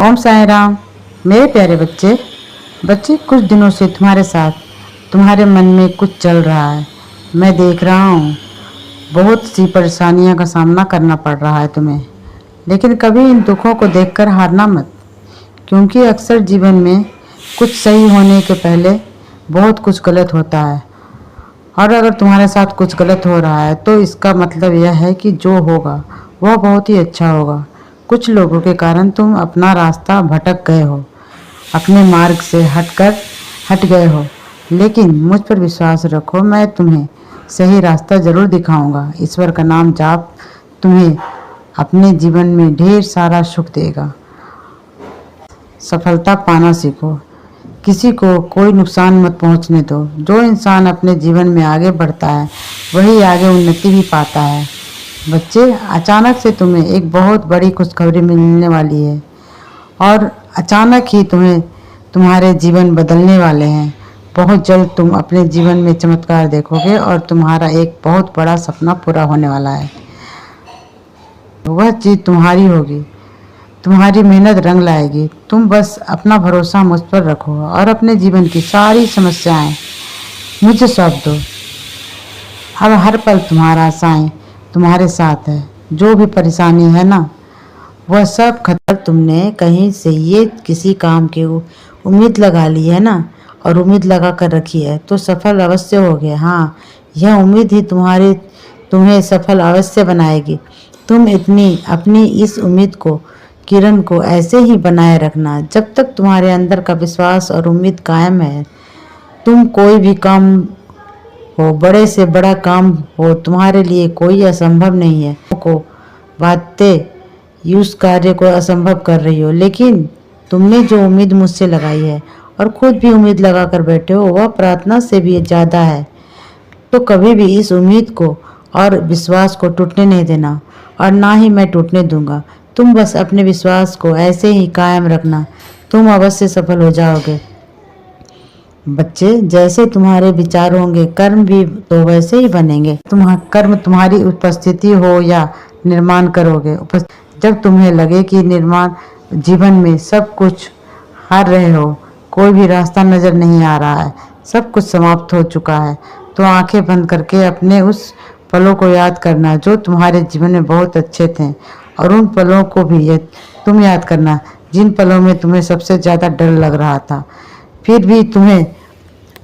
ओम साई राम। मेरे प्यारे बच्चे बच्चे कुछ दिनों से तुम्हारे साथ तुम्हारे मन में कुछ चल रहा है। मैं देख रहा हूँ बहुत सी परेशानियों का सामना करना पड़ रहा है तुम्हें। लेकिन कभी इन दुखों को देखकर हारना मत, क्योंकि अक्सर जीवन में कुछ सही होने के पहले बहुत कुछ गलत होता है। और अगर तुम्हारे साथ कुछ गलत हो रहा है तो इसका मतलब यह है कि जो होगा वह बहुत ही अच्छा होगा। कुछ लोगों के कारण तुम अपना रास्ता भटक गए हो, अपने मार्ग से हट गए हो। लेकिन मुझ पर विश्वास रखो, मैं तुम्हें सही रास्ता जरूर दिखाऊंगा। ईश्वर का नाम जाप तुम्हें अपने जीवन में ढेर सारा सुख देगा। सफलता पाना सीखो, किसी को कोई नुकसान मत पहुंचने दो। जो इंसान अपने जीवन में आगे बढ़ता है वही आगे उन्नति भी पाता है। बच्चे, अचानक से तुम्हें एक बहुत बड़ी खुशखबरी मिलने वाली है और अचानक ही तुम्हारे जीवन बदलने वाले हैं। बहुत जल्द तुम अपने जीवन में चमत्कार देखोगे और तुम्हारा एक बहुत बड़ा सपना पूरा होने वाला है। वह चीज़ तुम्हारी होगी, तुम्हारी मेहनत रंग लाएगी। तुम बस अपना भरोसा मुझ पर रखो और अपने जीवन की सारी समस्याएं मुझे सौंप दो। अब हर पल तुम्हारा साईं तुम्हारे साथ है। जो भी परेशानी है ना, वह सब खत्म। तुमने कहीं से ये किसी काम की उम्मीद लगा ली है ना, और उम्मीद लगा कर रखी है तो सफल अवश्य होगे। हाँ, यह उम्मीद ही तुम्हें सफल अवश्य बनाएगी। तुम अपनी इस उम्मीद को, किरण को ऐसे ही बनाए रखना जब तक तुम्हारे अंदर का विश्वास और उम्मीद कायम है। तुम कोई भी काम हो, बड़े से बड़ा काम हो, तुम्हारे लिए कोई असंभव नहीं है। को बातें उस कार्य को असंभव कर रही हो, लेकिन तुमने जो उम्मीद मुझसे लगाई है और खुद भी उम्मीद लगा कर बैठे हो, वह प्रार्थना से भी ज़्यादा है। तो कभी भी इस उम्मीद को और विश्वास को टूटने नहीं देना, और ना ही मैं टूटने दूंगा। तुम बस अपने विश्वास को ऐसे ही कायम रखना, तुम अवश्य सफल हो जाओगे। बच्चे, जैसे तुम्हारे विचार होंगे कर्म भी तो वैसे ही बनेंगे। कर्म तुम्हारी उपस्थिति हो या निर्माण करोगे। जब तुम्हें लगे कि निर्माण जीवन में सब कुछ हार रहे हो, कोई भी रास्ता नजर नहीं आ रहा है, सब कुछ समाप्त हो चुका है, तो आंखें बंद करके अपने उस पलों को याद करना जो तुम्हारे जीवन में बहुत अच्छे थे। और उन पलों को भी तुम याद करना जिन पलों में तुम्हें सबसे ज़्यादा डर लग रहा था। फिर भी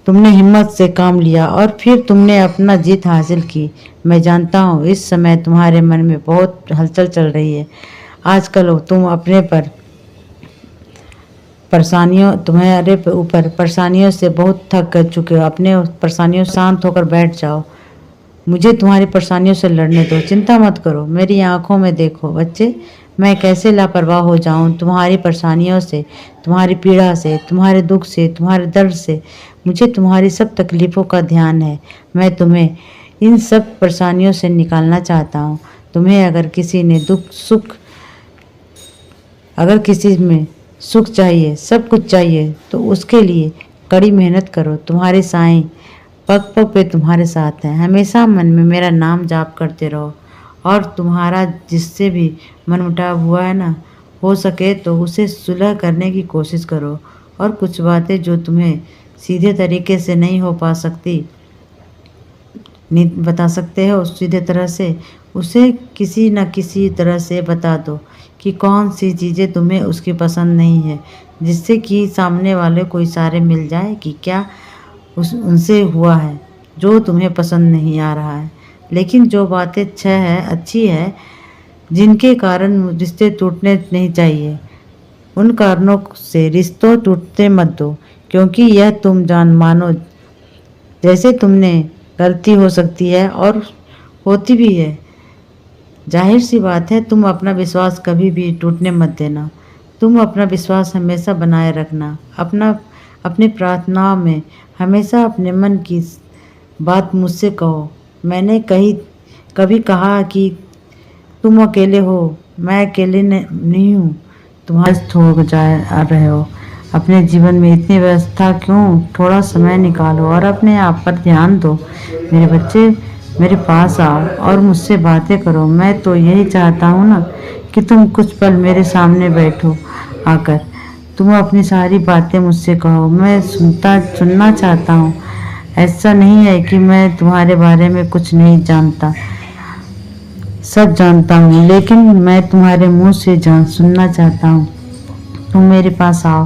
तुमने हिम्मत से काम लिया और फिर तुमने अपना जीत हासिल की। मैं जानता हूँ इस समय तुम्हारे मन में बहुत हलचल चल रही है। आजकल तुम तुम्हारे ऊपर परेशानियों से बहुत थक कर चुके हो। अपने परेशानियों से शांत होकर बैठ जाओ। मुझे तुम्हारी परेशानियों से लड़ने दो, चिंता मत करो। मेरी आंखों में देखो बच्चे, मैं कैसे लापरवाह हो जाऊं तुम्हारी परेशानियों से, तुम्हारी पीड़ा से, तुम्हारे दुख से, तुम्हारे दर्द से। मुझे तुम्हारी सब तकलीफ़ों का ध्यान है। मैं तुम्हें इन सब परेशानियों से निकालना चाहता हूँ। तुम्हें अगर किसी में सुख चाहिए, सब कुछ चाहिए, तो उसके लिए कड़ी मेहनत करो। तुम्हारे साईं पग पग पे तुम्हारे साथ हैं। हमेशा मन में मेरा नाम जाप करते रहो और तुम्हारा जिससे भी मनमुटाव हुआ है ना, हो सके तो उसे सुलह करने की कोशिश करो। और कुछ बातें जो तुम्हें सीधे तरीके से नहीं बता सकते हो सीधे तरह से, उसे किसी न किसी तरह से बता दो कि कौन सी चीज़ें तुम्हें उसकी पसंद नहीं है, जिससे कि सामने वाले को इशारे मिल जाए कि क्या उनसे हुआ है जो तुम्हें पसंद नहीं आ रहा है। लेकिन जो बातें अच्छी है, जिनके कारण रिश्ते टूटने नहीं चाहिए, उन कारणों से रिश्तों टूटते मत दो, क्योंकि यह तुम जान मानो जैसे तुमने गलती हो सकती है और होती भी है। जाहिर सी बात है, तुम अपना विश्वास कभी भी टूटने मत देना। तुम अपना विश्वास हमेशा बनाए रखना। अपनी प्रार्थनाओं में हमेशा अपने मन की बात मुझसे कहो। मैंने कभी कहा कि तुम अकेले हो, मैं अकेले नहीं हूँ। व्यस्त हो जा रहे हो, अपने जीवन में इतनी व्यस्तता क्यों? थोड़ा समय निकालो और अपने आप पर ध्यान दो। मेरे बच्चे, मेरे पास आओ और मुझसे बातें करो। मैं तो यही चाहता हूँ ना कि तुम कुछ पल मेरे सामने बैठो आकर। तुम अपनी सारी बातें मुझसे कहो, मैं सुनना चाहता हूँ। ऐसा नहीं है कि मैं तुम्हारे बारे में कुछ नहीं जानता, सब जानता हूँ, लेकिन मैं तुम्हारे मुंह से सुनना चाहता हूँ। तुम मेरे पास आओ,